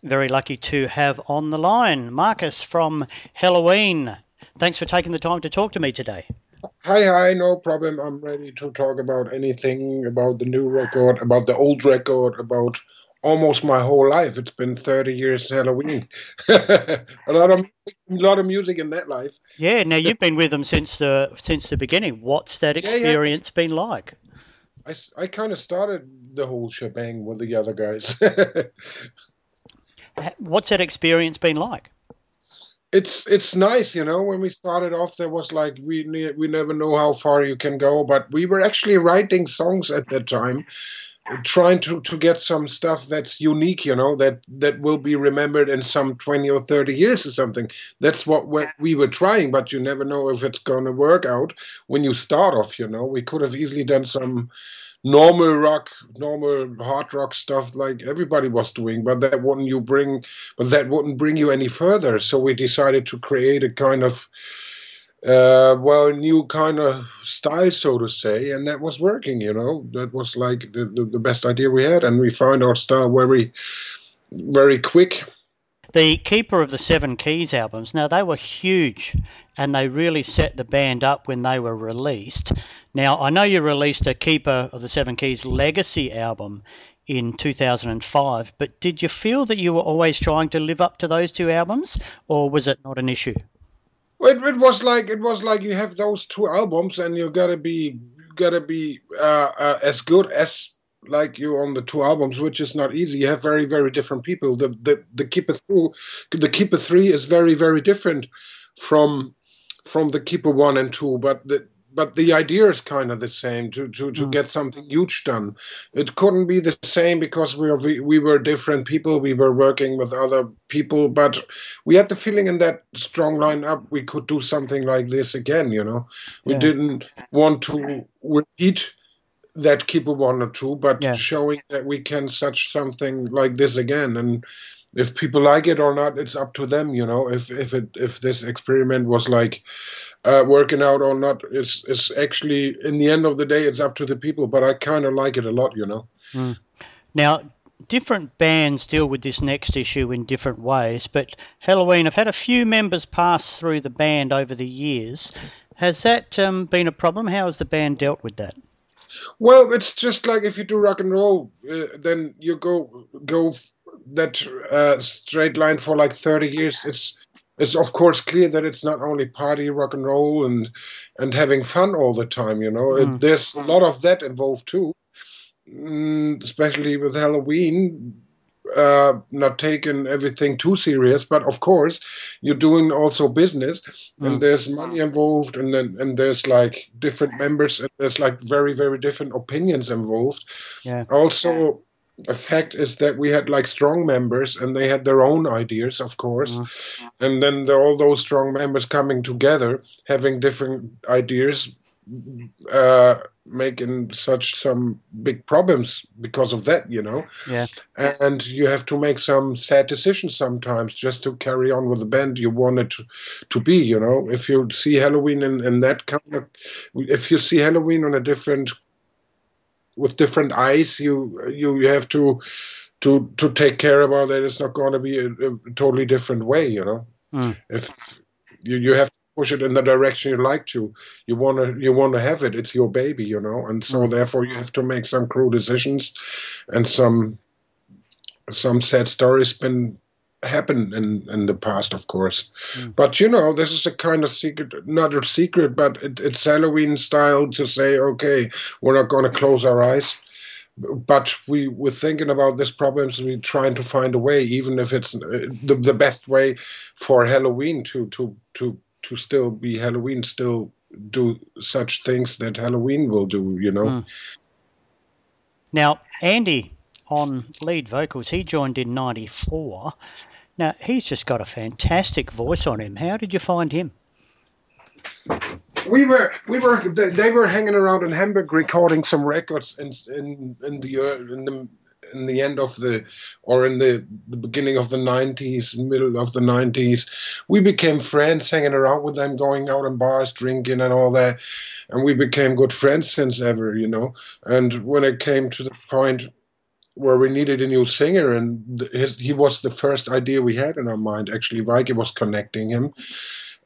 Very lucky to have on the line Marcus from Helloween. Thanks for taking the time to talk to me today. Hi, no problem. I'm ready to talk about anything, about the new record, about the old record, about almost my whole life. It's been 30 years Halloween. A lot of music in that life. Yeah, now you've been with them since the beginning. What's that Yeah. experience been like? I kind of started the whole shebang with the other guys. What's that experience been like? It's nice, when we started off, there was like we never know how far you can go, but we were actually writing songs at that time, trying to get some stuff that's unique, that will be remembered in some 20 or 30 years or something. That's what we were trying, but you never know if it's going to work out when you start off. We could have easily done some normal rock, normal hard rock stuff like everybody was doing, but that wouldn't bring you any further. So we decided to create a kind of new kind of style, so to say, and that was working. That was like the best idea we had, and we found our style very, very quick. The Keeper of the Seven Keys albums, now they were huge and they really set the band up when they were released. Now, I know you released a Keeper of the Seven Keys Legacy album in 2005, but did you feel that you were always trying to live up to those two albums, or was it not an issue? It was like you have those two albums, and you gotta be as good as like you on the two albums, which is not easy. You have very, very different people. The Keeper 3 is very, very different from the Keeper 1 and 2, but the idea is kind of the same, to Mm, get something huge done. It couldn't be the same because we were different people. We were working with other people, but we had the feeling in that strong lineup we could do something like this again. We yeah, didn't want to repeat that Keeper 1 or 2, but yeah. showing that we can such something like this again. And if people like it or not, it's up to them. If this experiment was like working out or not, it's actually, in the end of the day, it's up to the people. But I kind of like it a lot. Mm. Now, different bands deal with this next issue in different ways, but Halloween, I've had a few members pass through the band over the years. Has that been a problem? How has the band dealt with that? Well, it's just like if you do rock and roll, then you go that straight line for like 30 years. It's of course clear that it's not only party rock and roll and having fun all the time. Mm, There's a lot of that involved too, especially with Halloween. Not taking everything too serious, but of course, you're doing also business, and mm, there's money involved, and there's like different members, and there's like very, very different opinions involved. yeah. Also, a fact is that we had like strong members, and they had their own ideas, of course, Mm, and then all those strong members coming together, having different ideas, making such some big problems because of that. yeah. And you have to make some sad decisions sometimes just to carry on with the band you wanted to be. If you see Halloween in that kind of, if you see Halloween on a different, with different eyes, you have to take care about that. It's not going to be a totally different way. Mm, If you have to push it in the direction you like to, you want to have it. It's your baby. And so mm, therefore you have to make some cruel decisions, and some sad stories been happen in the past, of course. mm. But this is a kind of secret, not a secret, but it's Halloween style to say, okay, we're not going to close our eyes, but we're thinking about these problems. We're trying to find a way, even if it's the best way for Halloween to still be Halloween, still do such things that Halloween will do. Mm. Now, Andy on lead vocals, he joined in 94. Now, he's just got a fantastic voice on him. How did you find him? They were hanging around in Hamburg recording some records in the end of the, or in the beginning of the 90s, middle of the 90s. We became friends, hanging around with them, going out in bars, drinking and all that, and we became good friends since ever. And when it came to the point where we needed a new singer, and he was the first idea we had in our mind. Actually, Vicky was connecting him,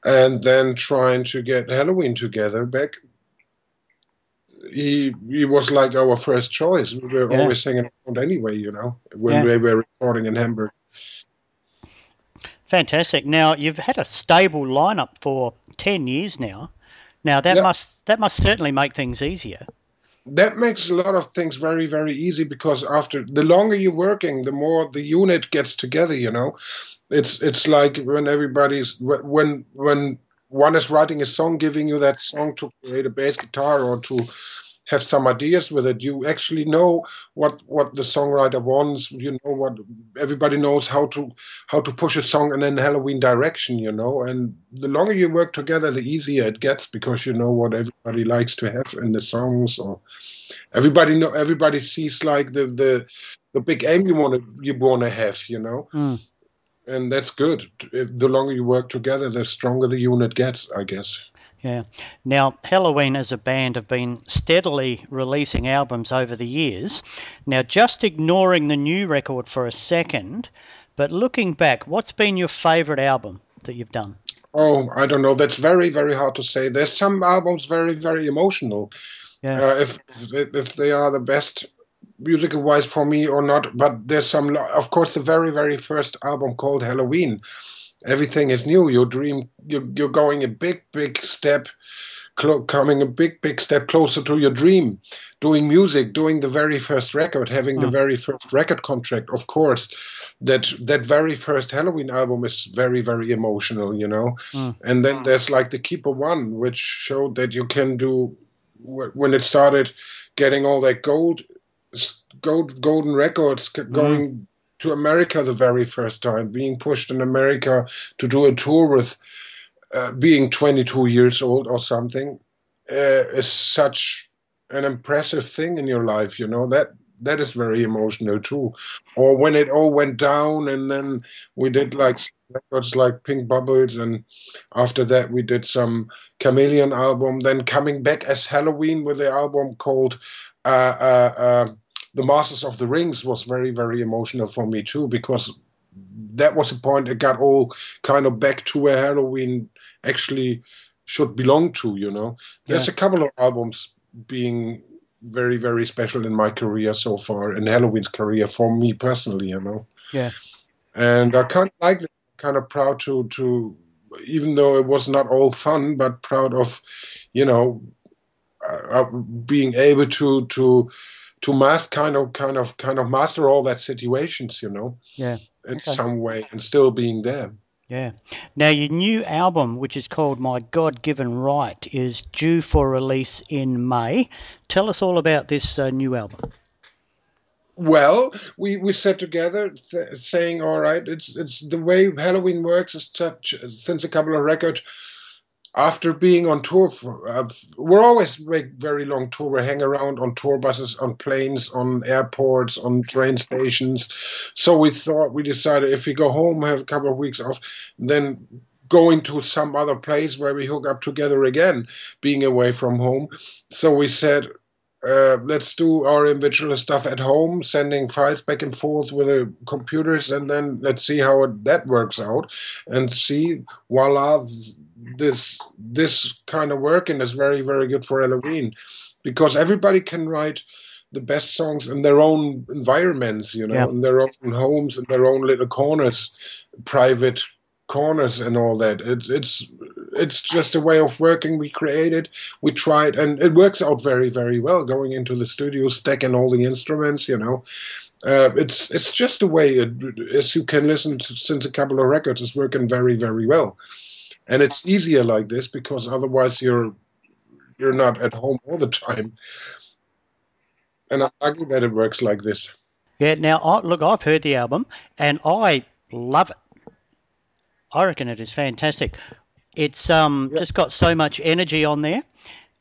and then trying to get Helloween together back. He was like our first choice. We were Yeah, always hanging around anyway, when yeah. we were recording in Hamburg. Fantastic. Now, you've had a stable lineup for 10 years now. Now, that Yeah, must certainly make things easier. that makes a lot of things very, very easy because after the longer you're working, the more the unit gets together. It's like when when one is writing a song, giving you that song to create a bass guitar or to have some ideas with it. You actually know what the songwriter wants. You know what everybody knows how to push a song in an Halloween direction. And the longer you work together, the easier it gets because you know what everybody likes to have in the songs. Or everybody sees like the big aim you wanna have. Mm, And that's good. The longer you work together, the stronger the unit gets, I guess. yeah. Now, Helloween as a band have been steadily releasing albums over the years. Now, just ignoring the new record for a second, but looking back, what's been your favourite album that you've done? Oh, I don't know. That's very, very hard to say. There's some albums very, very emotional. Yeah. If they are the best musical wise for me or not, but there's some. Of course, the very, very first album called Halloween. Everything is new. Your dream. You're going a big, big step coming a big, big step closer to your dream, doing music, doing the very first record, having the Mm, very first record contract. Of course, that very first Halloween album is very, very emotional. mm, And then there's like the Keeper One, which showed that you can do when it started getting all that golden records mm, going to America the very first time, being pushed in America to do a tour with being 22 years old or something is such an impressive thing in your life. That is very emotional too. Or when it all went down, and then we did like records like Pink Bubbles, and after that we did some Chameleon album. Then coming back as Halloween with the album called The Masters of the Rings was very, very emotional for me too, because that was the point it got all kind of back to where Halloween actually should belong to. yeah, There's a couple of albums being very, very special in my career so far, in Halloween's career for me personally. yeah, And I kind of like that, kind of proud to even though it was not all fun, but proud of, you know, being able to master kind of master all that situations, yeah. in Okay. some way and still being there. Yeah. Now, your new album, which is called My God Given Right, is due for release in May. Tell us all about this new album. Well, we sat together saying, all right, it's the way Halloween works is such since a couple of records after being on tour we're always make very long tour. We hang around on tour buses, on planes, on airports, on train stations. So we decided if we go home, have a couple of weeks off, then going to some other place where we hook up together again, being away from home. So we said, let's do our individual stuff at home, sending files back and forth with the computers, and then let's see how that works out, and see, voila, this kind of working is very, very good for Halloween, because everybody can write the best songs in their own environments, Yeah. in their own homes, in their own little corners, private corners, and all that. It's just a way of working we created. We tried, and it works out very, very well. Going into the studio, stacking all the instruments. It's just a way, as you can listen to, since a couple of records, is working very, very well. And it's easier like this because otherwise you're not at home all the time. And I'm lucky that it works like this. Yeah. Now, look, I've heard the album and I love it. I reckon it is fantastic. It's Yeah, just got so much energy on there.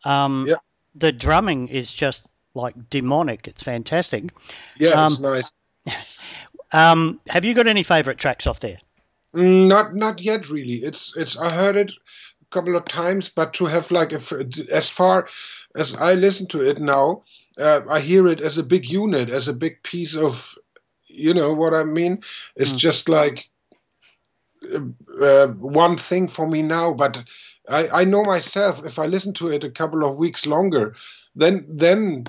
Um, yeah, the drumming is just like demonic. It's fantastic. yeah. It's Um, nice. have you got any favourite tracks off there? Not yet really. It's I heard it couple of times, but to have like as far as I listen to it now, I hear it as a big unit, as a big piece of, you know what I mean? It's just like one thing for me now, but I know myself, if I listen to it a couple of weeks longer, then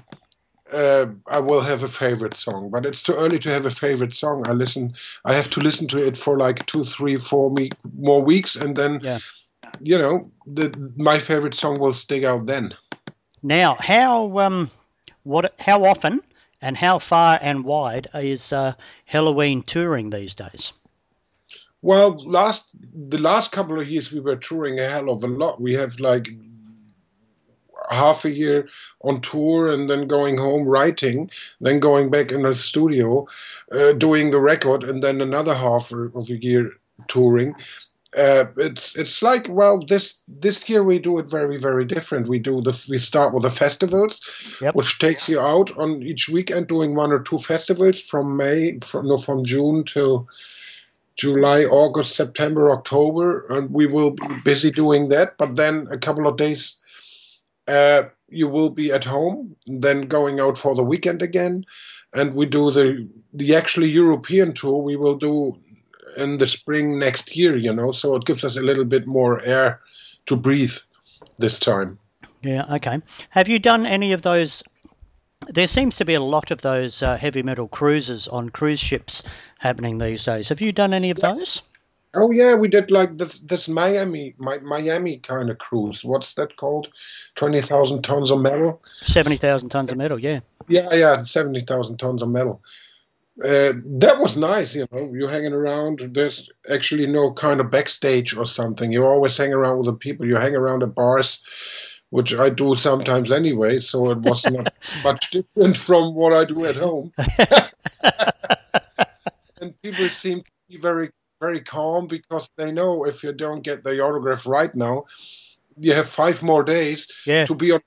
I will have a favorite song. But it's too early to have a favorite song. I have to listen to it for like 2, 3, 4 more weeks, and then you know my favorite song will stick out then. Now, how often and how far and wide is Helloween touring these days? Well, the last couple of years we were touring a hell of a lot. We have like half a year on tour and then going home writing, then going back in the studio, doing the record, and then another half of a year touring. It's like, well, this year we do it very, very different. We start with the festivals, which takes you out on each weekend doing 1 or 2 festivals from June to July, August, September, October, and we will be busy doing that. But then a couple of days you will be at home, then going out for the weekend again, and we do the actually European tour we will do in the spring next year, you know, so it gives us a little bit more air to breathe this time. Yeah, okay. Have you done any of those? There seems to be a lot of those heavy metal cruises on cruise ships happening these days. Have you done any of those? Oh yeah, we did like this Miami kind of cruise. What's that called? 20,000 tons of metal. 70,000 tons of metal. Yeah. Yeah, 70,000 tons of metal. That was nice, you know. You're hanging around. There's actually no kind of backstage or something. You always hang around with the people. You hang around at bars, which I do sometimes anyway. So it was not much different from what I do at home. And people seem to be very, very calm because they know if you don't get the autograph right now, you have 5 more days to be on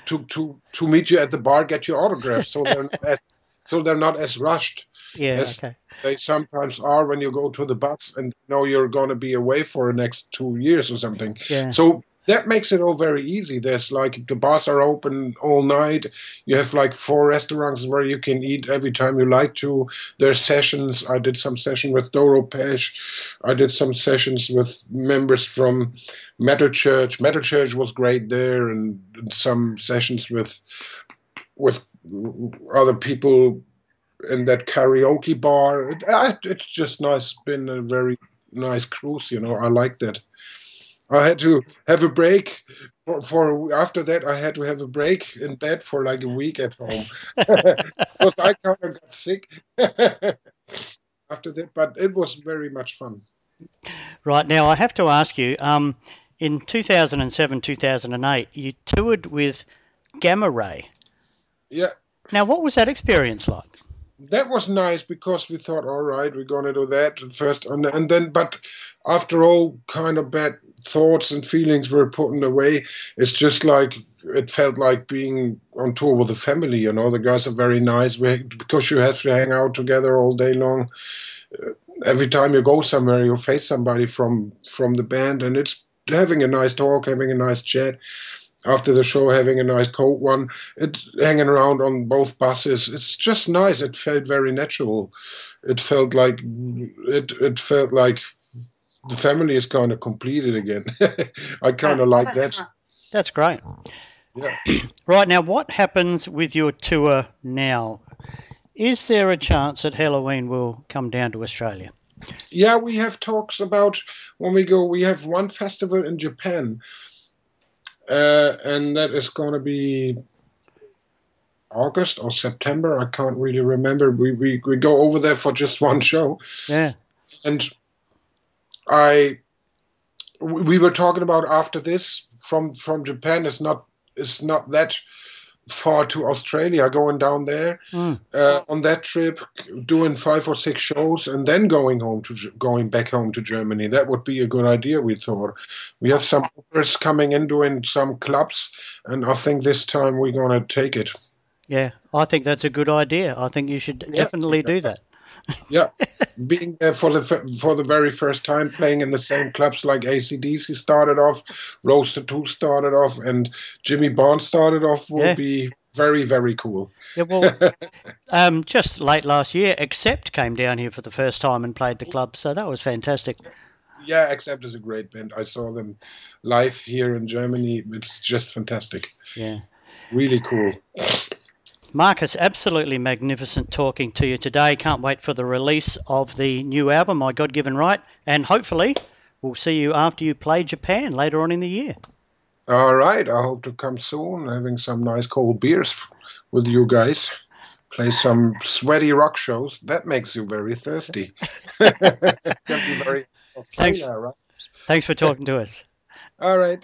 to meet you at the bar, get your autograph. So they're not as rushed as they sometimes are when you go to the bus and know you're going to be away for the next 2 years or something. So that makes it all very easy. There's like the bars are open all night. You have like 4 restaurants where you can eat every time you like to. There's sessions. I did some session with Doro Pesh. I did some sessions with members from Metal Church. Metal Church was great there, and some sessions with other people in that karaoke bar. It's just nice. It's been a very nice cruise, you know. I like that. I had to have a break for after that. I had to have a break in bed for like a week at home because I kind of got sick after that. But it was very much fun. Right, now I have to ask you. In 2007, 2008, you toured with Gamma Ray. Yeah. Now, what was that experience like? That was nice because we thought, all right, we're going to do that first. And then, but after all kind of bad thoughts and feelings were put away, it's just like, it felt like being on tour with a family, you know. The guys are very nice because you have to hang out together all day long. Every time you go somewhere, you face somebody from the band, and it's having a nice talk, having a nice chat. After the show, having a nice cold one, it's hanging around on both buses. It's just nice. It felt very natural. It felt like the family is kind of completed again. I kind of like that. That's great. Yeah. Right, now, what happens with your tour now? Is there a chance that Helloween will come down to Australia? Yeah, we have talks about when we go. We have one festival in Japan. And that is going to be August or September. I can't really remember. We go over there for just one show. Yeah. And we were talking about after this from Japan. It's not that far to Australia, going down there on that trip, doing 5 or 6 shows, and then going back home to Germany. That would be a good idea, we thought. We have some operas coming in, doing some clubs, and I think this time we're going to take it. Yeah, I think that's a good idea. I think you should definitely do that. Yeah, being there for the very first time, playing in the same clubs like AC/DC started off, Roaster 2 started off, and Jimmy Barnes started off will Yeah. be very, very cool. Yeah, well, just late last year, Accept came down here for the first time and played the club, so that was fantastic. Yeah, Accept is a great band. I saw them live here in Germany. It's just fantastic. Yeah. Really cool. Marcus, absolutely magnificent talking to you today. Can't wait for the release of the new album, My God Given Right, and hopefully we'll see you after you play Japan later on in the year. All right, I hope to come soon, having some nice cold beers with you guys. Play some sweaty rock shows. That makes you very thirsty. Can be very Thanks, Australia, right? thanks for talking to us. All right.